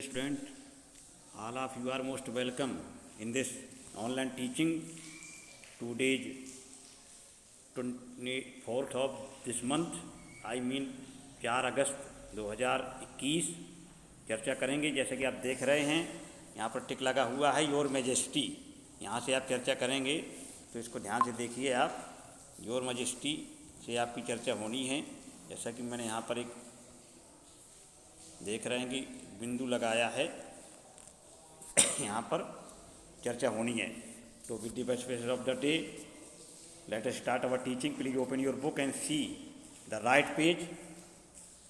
Student, all of you are most welcome in this online teaching. Today is 24th of this month, I mean 4 अगस्त 2021। चर्चा करेंगे। जैसे कि आप देख रहे हैं यहाँ पर टिक लगा हुआ है योर मैजेस्टी। यहाँ से आप चर्चा करेंगे तो इसको ध्यान से देखिए आप। योर मैजेस्टी से आपकी चर्चा होनी है। जैसा कि मैंने यहाँ पर एक देख रहे हैं कि बिंदु लगाया है, यहाँ पर चर्चा होनी है। तो with the best wishes of the day, let us start our teaching. Please open your book and see the right page.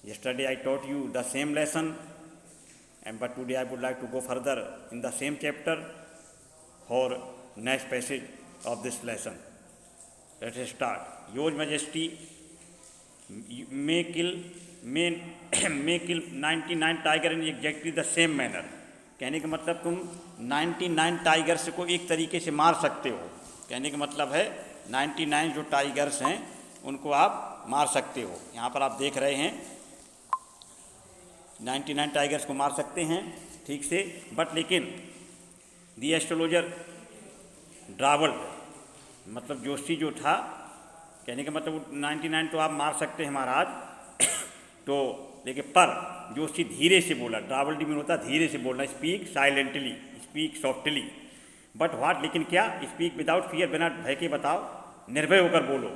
yesterday I taught you the same lesson, but today I would like to go further in the same chapter for next passage of this lesson. Let us start. Your Majesty may kill 99 tiger in exactly the same manner. कहने का मतलब तुम 99 tigers को एक तरीके से मार सकते हो। कहने का मतलब है 99 जो टाइगर्स हैं उनको आप मार सकते हो। यहाँ पर आप देख रहे हैं 99 टाइगर्स को मार सकते हैं ठीक से, बट लेकिन दी एस्ट्रोलॉजर ड्रावल्ड, मतलब जोशी जो था, कहने का मतलब 99 तो आप मार सकते हैं महाराज, तो लेकिन पर जोशी धीरे से बोला। ड्रावल्ड में होता धीरे से बोलना, speak silently, speak softly, but what, लेकिन क्या, स्पीक विदाउट फियर, बिना भय के बताओ, निर्भय होकर बोलो।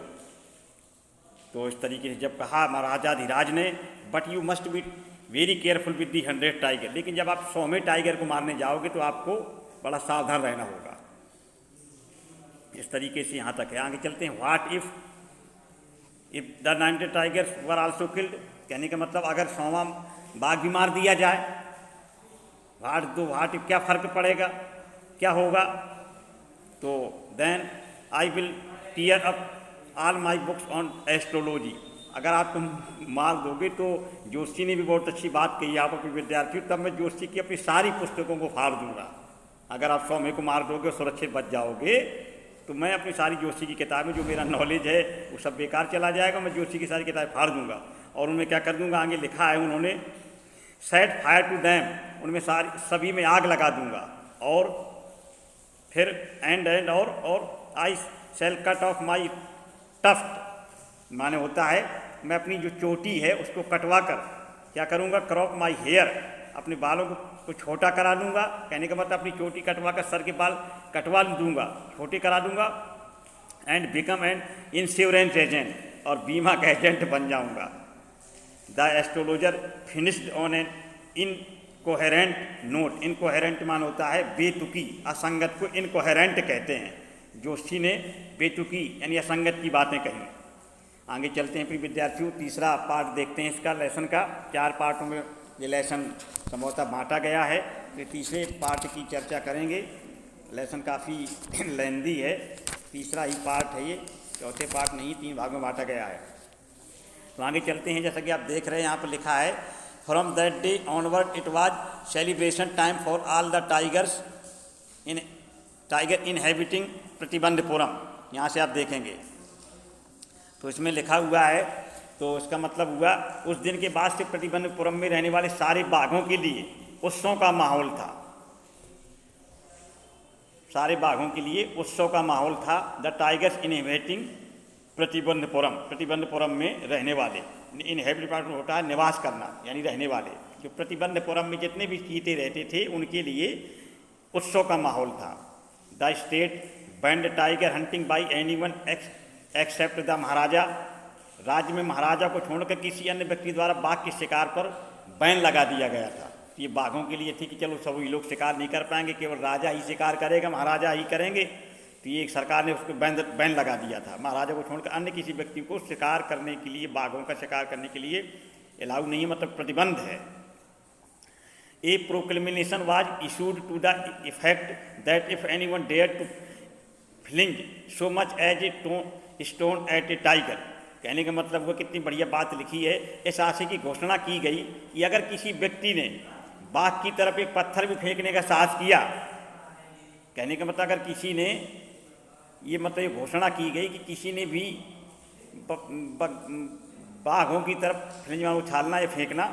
तो इस तरीके से जब कहा महाराजा धीराज ने, but you must be very careful with the 100 tiger. लेकिन जब आप 100वें टाइगर को मारने जाओगे तो आपको बड़ा सावधान रहना होगा। इस तरीके से यहाँ तक है। आगे चलते हैं। What if the 90 tigers were also killed. कहने का मतलब अगर 100वां बाघ भी मार दिया जाए, व्हाट इफ, क्या फ़र्क पड़ेगा, क्या होगा। तो then I will tear up all my books on astrology. अगर आप तुम मार दोगे तो जोशी ने भी बहुत अच्छी बात कही आप अपने विद्यार्थी, तब मैं जोशी की अपनी सारी पुस्तकों को फाड़ दूंगा। अगर आप 100वें को मार दोगे, सुरक्षित बच जाओगे, तो मैं अपनी सारी जोशी की किताबें, जो मेरा नॉलेज है वो सब बेकार चला जाएगा। मैं जोशी की सारी किताबें फाड़ दूंगा और उनमें क्या कर दूंगा, आगे लिखा है उन्होंने, सेट फायर टू दैम, उनमें सभी में आग लगा दूंगा। और फिर एंड और आई शैल कट ऑफ माई टफ्ट, माने होता है मैं अपनी जो चोटी है उसको कटवा कर क्या करूँगा, क्रॉप माई हेयर, अपने बालों को छोटा करा दूंगा। कहने का मतलब अपनी चोटी कटवा कर सर के बाल कटवा दूंगा, छोटे करा दूंगा। And become an insurance agent, और बीमा का एजेंट बन जाऊंगा। The astrologer finished on an incoherent note. Incoherent मान होता है बेतुकी, असंगत को इनकोहेरेंट कहते हैं। जोशी ने बेतुकी यानी असंगत की बातें कही। आगे चलते हैं फिर विद्यार्थियों, तीसरा पार्ट देखते हैं इसका लेसन का। 4 पार्टों में ये लेसन संभवतः बांटा गया है, तो तीसरे पार्ट की चर्चा करेंगे। लेसन काफ़ी लेंदी है, तीसरा ही पार्ट है ये, चौथे पार्ट नहीं, 3 भाग में बांटा गया है। तो आगे चलते हैं। जैसा कि आप देख रहे हैं यहाँ पर लिखा है, from that day onward it was celebration time for all the tigers inhabiting Pratibandapuram. यहाँ से आप देखेंगे तो इसमें लिखा हुआ है, तो इसका मतलब हुआ उस दिन के बाद से प्रतिबंधपुरम में रहने वाले सारे बाघों के लिए उत्सव का माहौल था। सारे बाघों के लिए उत्सव का माहौल था। The tigers inhabiting Pratibandapuram, Pratibandapuram में रहने वाले, इनहेबिट होता है निवास करना यानी रहने वाले। जो प्रतिबंधपुरम में जितने भी चीते रहते थे उनके लिए उत्सव का माहौल था। The state banned tiger hunting by anyone except the maharaja. राज्य में महाराजा को छोड़कर किसी अन्य व्यक्ति द्वारा बाघ के शिकार पर बैन लगा दिया गया था। ये बाघों के लिए थी कि चलो सभी लोग शिकार नहीं कर पाएंगे, केवल राजा ही शिकार करेगा, महाराजा ही करेंगे। तो ये सरकार ने उसको बैन लगा दिया था। महाराजा को छोड़कर अन्य किसी व्यक्ति को शिकार करने के लिए, बाघों का शिकार करने के लिए अलाउ नहीं है, मतलब प्रतिबंध है। A proclamation was issued to the effect that if anyone dare to fling so much as a stone at a tiger. कहने का मतलब वो कितनी बढ़िया बात लिखी है। इस आशय की घोषणा की गई कि अगर किसी व्यक्ति ने बाघ की तरफ एक पत्थर भी फेंकने का साहस किया, कहने का मतलब अगर किसी ने ये मतलब ये घोषणा की गई कि किसी ने भी बाघों की तरफ फ्रिंज में उछालना या फेंकना,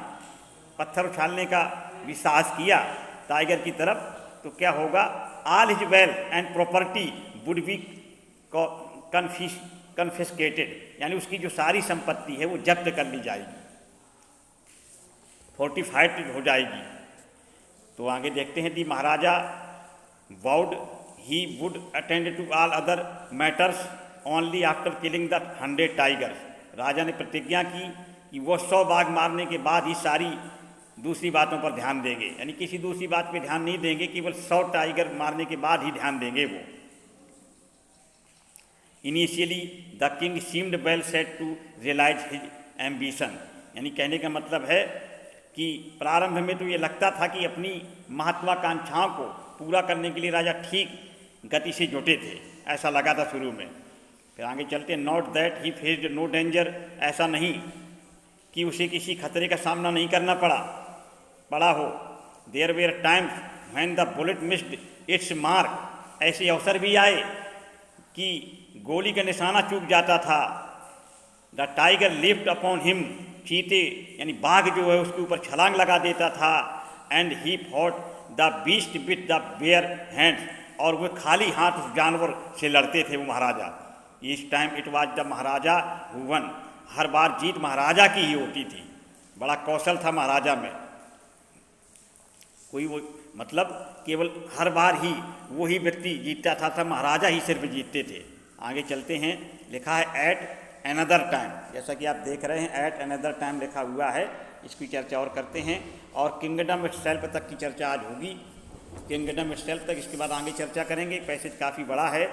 पत्थर उछालने का विश्वास किया टाइगर की तरफ, तो क्या होगा, all his wealth and property would be confiscated, यानी उसकी जो सारी संपत्ति है वो जब्त कर ली जाएगी, फोर्टिफाइड हो जाएगी। तो आगे देखते हैं, the maharaja vowed he would attend to all other matters only after killing the 100 tigers. राजा ने प्रतिज्ञा की कि वो 100 बाघ मारने के बाद ही सारी दूसरी बातों पर ध्यान देंगे, यानी किसी दूसरी बात पे ध्यान नहीं देंगे, केवल 100 टाइगर मारने के बाद ही ध्यान देंगे वो। Initially the king seemed well set to realise his ambition, यानी कहने का मतलब है कि प्रारंभ में तो ये लगता था कि अपनी महत्वाकांक्षाओं को पूरा करने के लिए राजा ठीक गति से जुटे थे, ऐसा लगा था शुरू में। फिर आगे चलते, not that he faced no danger, ऐसा नहीं कि उसे किसी खतरे का सामना नहीं करना पड़ा हो। There were times when the bullet missed its mark, ऐसे अवसर भी आए कि गोली का निशाना चूक जाता था। The tiger lift upon him, चीते यानी बाघ जो है उसके ऊपर छलांग लगा देता था। And he fought the beast with the bare hands, और वो खाली हाथ उस जानवर से लड़ते थे वो महाराजा। इस time it was the maharaja who won, हर बार जीत महाराजा की ही होती थी, बड़ा कौशल था महाराजा में, कोई वो मतलब केवल हर बार ही वही व्यक्ति जीतता था, महाराजा ही सिर्फ जीतते थे। आगे चलते हैं, लिखा है एट अनदर टाइम, जैसा कि आप देख रहे हैं एट अनदर टाइम लिखा हुआ है, इसकी चर्चा और करते हैं। और किंगडम इटसेल्फ तक की चर्चा आज होगी, किंगडम इटसेल्फ तक, इसके बाद आगे चर्चा करेंगे, पैसेज काफ़ी बड़ा है।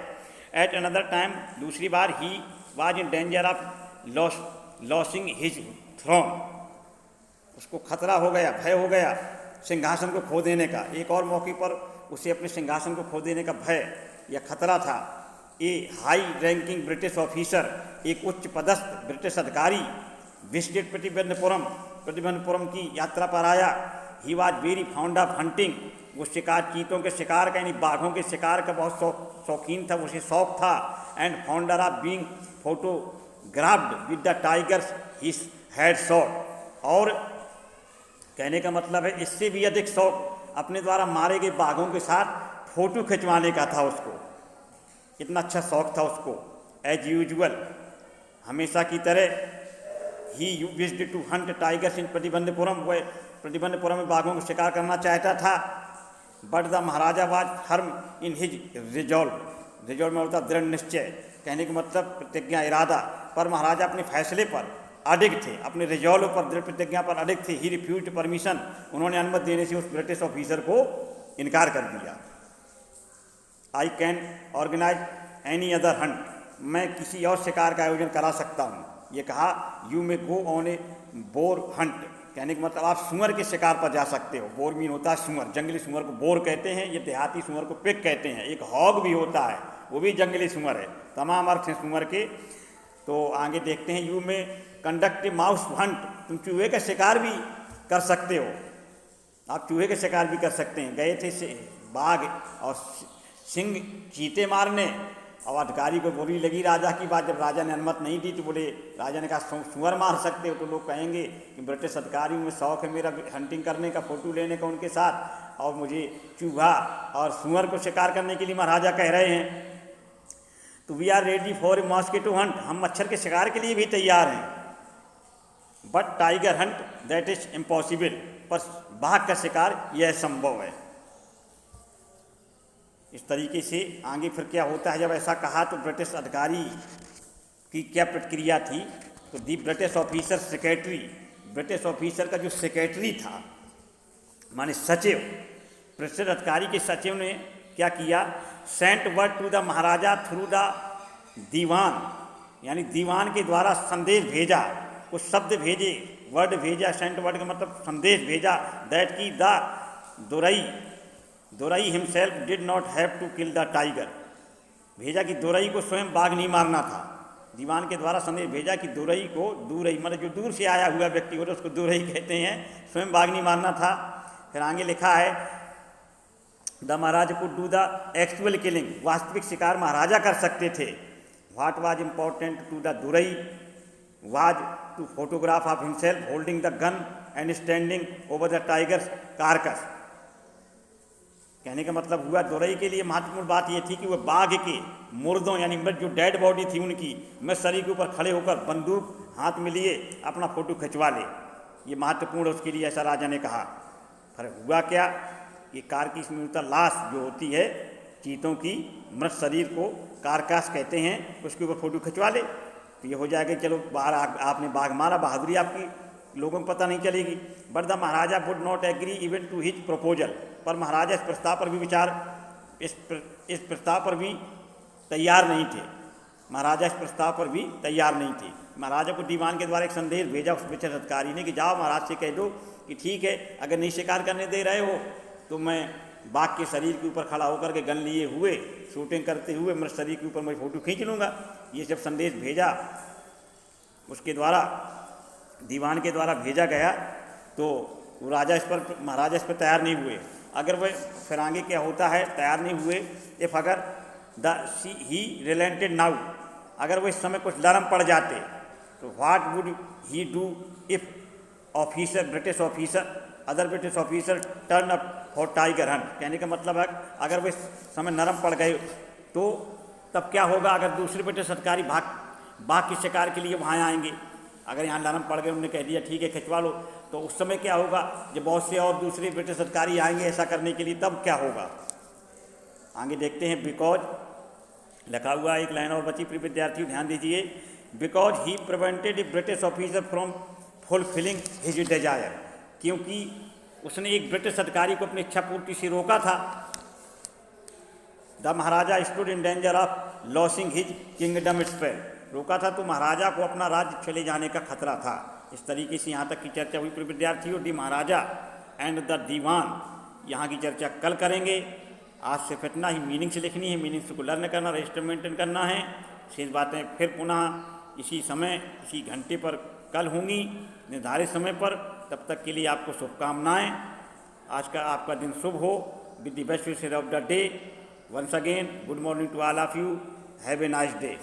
एट अनदर टाइम, दूसरी बार, he was in danger of losing his throne, उसको खतरा हो गया, भय हो गया सिंहासन को खो देने का। एक और मौके पर उसे अपने सिंहासन को खो देने का भय या खतरा था। ए हाई रैंकिंग ब्रिटिश ऑफिसर, एक उच्च पदस्थ ब्रिटिश अधिकारी, विजिटेड प्रतिबंधपुरम की यात्रा पर आया। He was very found of hunting, वो शिकार, चीतों के शिकार का यानी बाघों के शिकार का बहुत शौकीन था, उसे शौक था। And founder of being photographed with the tigers his head shot, और कहने का मतलब है इससे भी अधिक शौक अपने द्वारा मारे गए बाघों के साथ फोटो खिंचवाने का था उसको, इतना अच्छा शौक था उसको। एज यूजुअल, हमेशा की तरह, he wished to hunt tigers in Pratibandhapuram, वह प्रतिबंधपुरम में बाघों को शिकार करना चाहता था। But the maharaja was firm in his resolve, resolve में होता दृढ़ निश्चय, कहने का मतलब प्रतिज्ञा, इरादा, पर महाराजा अपने फैसले पर अडिग थे, अपने रिजॉल्व पर, दृढ़ प्रतिज्ञा पर अडिग थे। ही रिफ्यूज्ड परमिशन, उन्होंने अनुमति देने से उस ब्रिटिश ऑफिसर को इनकार कर दिया। I can organise any other hunt, मैं किसी और शिकार का आयोजन करा सकता हूँ, ये कहा। You may go on A bore Hunt, कहने का मतलब आप सुअर के शिकार पर जा सकते हो। बोर मीन होता है सुअर, जंगली सुअर को बोर कहते हैं, ये देहाती सुअर को पिग कहते हैं। एक हॉग भी होता है, वो भी जंगली सुअर है, तमाम अर्थ हैं सुअर के। तो आगे देखते हैं, यू में कंडक्ट ए माउस हंट, तुम चूहे का शिकार भी कर सकते हो, आप चूहे का शिकार भी कर सकते हैं। गए थे बाघ और सिंह चीते मारने, और अधिकारी को बुरी लगी राजा की बात, जब राजा ने अनुमति नहीं दी तो बोले, राजा ने कहा सुअर मार सकते हो, तो लोग कहेंगे कि ब्रिटिश अधिकारी में शौक है मेरा हंटिंग करने का, फोटो लेने का उनके साथ, और मुझे चूहा और सुअर को शिकार करने के लिए महाराजा कह रहे हैं। तो we are ready for a mosquito hunt, हम मच्छर के शिकार के लिए भी तैयार हैं। But tiger hunt that is impossible, पर बाघ का शिकार यह संभव है। इस तरीके से आगे फिर क्या होता है, जब ऐसा कहा तो ब्रिटिश अधिकारी की क्या प्रतिक्रिया थी। तो the British officer secretary, British officer का जो सेक्रेटरी था माने सचिव, ब्रिटिश अधिकारी के सचिव ने क्या किया, sent word to the maharaja through the dewan, यानी दीवान के द्वारा संदेश भेजा, कुछ शब्द भेजे, वर्ड भेजा, सेंट वर्ड का मतलब संदेश भेजा। दैट की the dorai himself did not have to kill the tiger, भेजा कि दोरई को स्वयं बाघ नहीं मारना था। दीवान के द्वारा संदेश भेजा कि दोरई को, दूरई मतलब जो दूर से आया हुआ व्यक्ति होता है उसको दोरई कहते हैं, स्वयं बाघ नहीं मारना था। फिर आगे लिखा है, the maharaj could do the actual killing, वास्तविक शिकार महाराजा कर सकते थे। What was important to the dorai was to photograph of himself holding the gun and standing over the tiger's carcass. कहने का मतलब हुआ दोरई के लिए महत्वपूर्ण बात यह थी कि वह बाघ के मुर्दों यानी मृत जो डेड बॉडी थी उनकी मृत शरीर के ऊपर खड़े होकर बंदूक हाथ में लिए अपना फोटो खिंचवा ले। ये महत्वपूर्ण उसके लिए, ऐसा राजा ने कहा। फिर हुआ क्या, ये कारकास में लाश जो होती है चीतों की, मृत शरीर को कारकास कहते हैं, उसके ऊपर फोटो खिंचवा ले तो ये हो जाएगा चलो बाहर आपने बाघ मारा, बहादुरी आपकी लोगों को पता नहीं चलेगी। But the maharaja would not agree even to his proposal. पर महाराजा इस प्रस्ताव पर भी इस प्रस्ताव पर भी तैयार नहीं थे। महाराजा इस प्रस्ताव पर भी तैयार नहीं थे। महाराजा को दीवान के द्वारा एक संदेश भेजा उस ब्रिटिश अधिकारी ने कि जाओ महाराज से कह दो कि ठीक है, अगर नहीं शिकार करने दे रहे हो तो मैं बाघ के शरीर के ऊपर खड़ा होकर के गन लिए हुए शूटिंग करते हुए मृत शरीर के ऊपर मैं फ़ोटो खींच लूँगा। ये जब संदेश भेजा उसके द्वारा, दीवान के द्वारा भेजा गया, तो वो महाराजा इस पर तैयार नहीं हुए। अगर वह फिर आगे क्या होता है, तैयार नहीं हुए। इफ़ अगर ही रिलेंटेड नाउ, अगर वो इस समय कुछ नरम पड़ जाते तो what would he do if officer British officer other British officer turn up for tiger Hunt. कहने का मतलब है अगर वो इस समय नरम पड़ गए तो तब क्या होगा, अगर दूसरे ब्रिटिश अधिकारी बाघ के शिकार के लिए वहाँ आएंगे। अगर यहाँ नरम पड़ गए, उन्होंने कह दिया ठीक है खिंचवा लो, तो उस समय क्या होगा, जब बहुत से और दूसरे ब्रिटिश अधिकारी आएंगे ऐसा करने के लिए, तब क्या होगा। आगे देखते हैं। बिकॉज लिखा हुआ एक लाइन और बची, प्रिय विद्यार्थियों ध्यान दीजिए। Because he prevented A British officer from fulfilling his Dzire, क्योंकि उसने एक ब्रिटिश अधिकारी को अपनी इच्छा पूर्ति से रोका था। The maharaja stood in danger of losing his kingdom itself, रोका था तो महाराजा को अपना राज्य चले जाने का खतरा था। इस तरीके से यहाँ तक की चर्चा हुई। प्रिय विद्यार्थियों, दी महाराजा एंड द दीवान, यहाँ की चर्चा कल करेंगे। आज सिर्फ इतना ही, मीनिंग से लिखनी है, मीनिंग को लर्न करना, रजिस्टर मेंटेन करना है। शेष बातें फिर पुनः इसी समय इसी घंटे पर कल होंगी, निर्धारित समय पर। तब तक के लिए आपको शुभकामनाएं। आज का आपका दिन शुभ हो। With the best wishes of the day, once again good morning to all of you. Have a nice day.